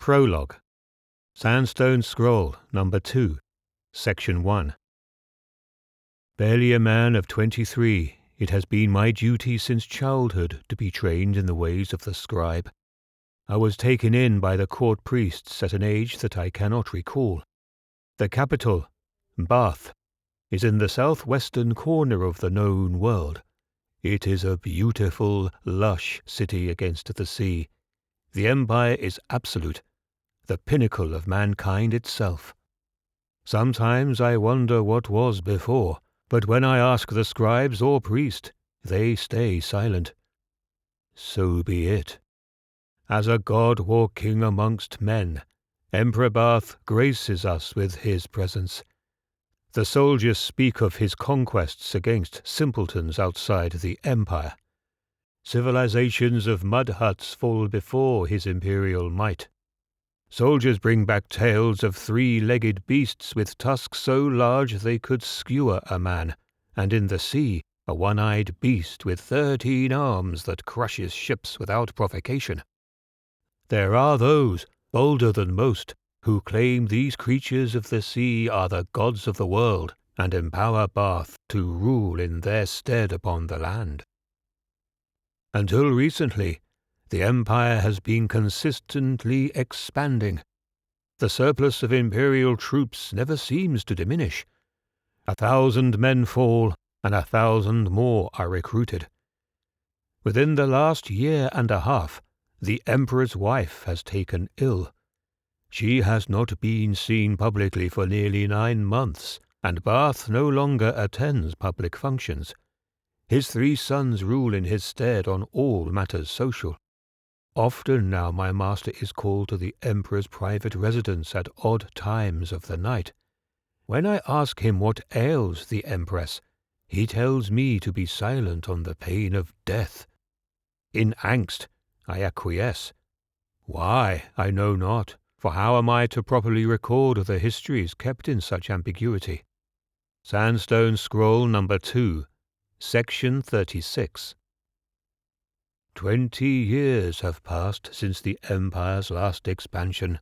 Prologue. Sandstone Scroll, Number 2, Section 1. Barely a man of 23, it has been my duty since childhood to be trained in the ways of the scribe. I was taken in by the court priests at an age that I cannot recall. The capital, Barth, is in the southwestern corner of the known world. It is a beautiful, lush city against the sea. The empire is absolute, the pinnacle of mankind itself. Sometimes I wonder what was before, but when I ask the scribes or priest, they stay silent. So be it. As a god walking amongst men, Emperor Barth graces us with his presence. The soldiers speak of his conquests against simpletons outside the empire. Civilizations of mud huts fall before his imperial might. Soldiers bring back tales of three-legged beasts with tusks so large they could skewer a man, and in the sea a one-eyed beast with 13 arms that crushes ships without provocation. There are those, bolder than most, who claim these creatures of the sea are the gods of the world and empower Barth to rule in their stead upon the land. Until recently, the empire has been consistently expanding. The surplus of imperial troops never seems to diminish. 1,000 men fall, and 1,000 more are recruited. Within the last year and a half, the emperor's wife has taken ill. She has not been seen publicly for nearly 9 months, and Barth no longer attends public functions. His 3 sons rule in his stead on all matters social. Often now my master is called to the emperor's private residence at odd times of the night. When I ask him what ails the empress, he tells me to be silent on the pain of death. In angst, I acquiesce. Why, I know not, for how am I to properly record the histories kept in such ambiguity? Sandstone Scroll Number 2, Section 36. 20 years have passed since the empire's last expansion.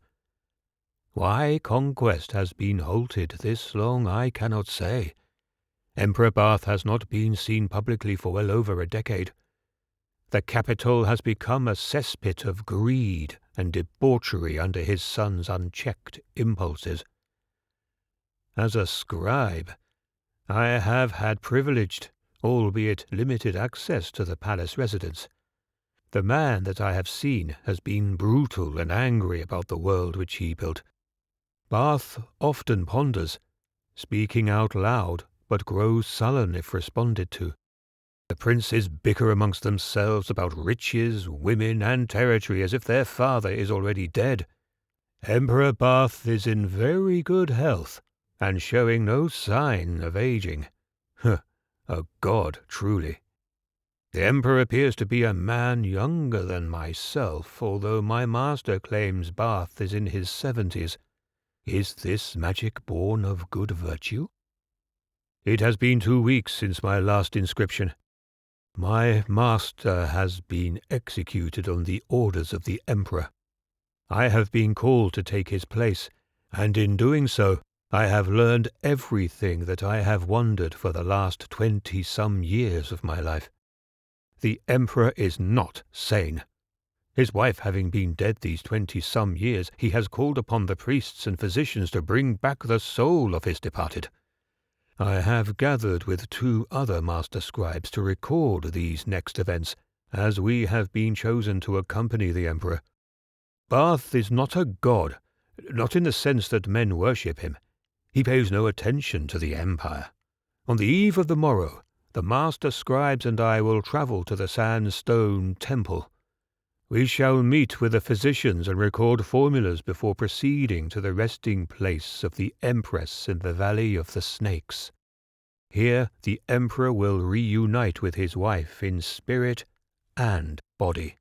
Why conquest has been halted this long I cannot say. Emperor Barth has not been seen publicly for well over a decade. The capital has become a cesspit of greed and debauchery under his son's unchecked impulses. As a scribe, I have had privileged, albeit limited, access to the palace residence. The man that I have seen has been brutal and angry about the world which he built. Barth often ponders, speaking out loud, but grows sullen if responded to. The princes bicker amongst themselves about riches, women, and territory as if their father is already dead. Emperor Barth is in very good health, and showing no sign of aging. A god, truly. The emperor appears to be a man younger than myself, although my master claims Barth is in his 70s. Is this magic born of good virtue? It has been 2 weeks since my last inscription. My master has been executed on the orders of the emperor. I have been called to take his place, and in doing so, I have learned everything that I have wondered for the last 20-some years of my life. The emperor is not sane. His wife having been dead these 20-some years, he has called upon the priests and physicians to bring back the soul of his departed. I have gathered with 2 other master scribes to record these next events, as we have been chosen to accompany the emperor. Barth is not a god, not in the sense that men worship him. He pays no attention to the empire. On the eve of the morrow, the master scribes and I will travel to the Sandstone Temple. We shall meet with the physicians and record formulas before proceeding to the resting place of the Empress in the Valley of the Snakes. Here the Emperor will reunite with his wife in spirit and body.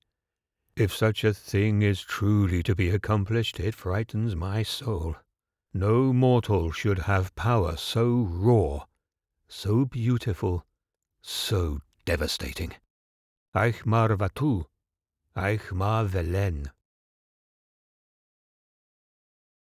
If such a thing is truly to be accomplished, it frightens my soul. No mortal should have power so raw, so beautiful, so devastating. Eich mar vatu, eich mar velen.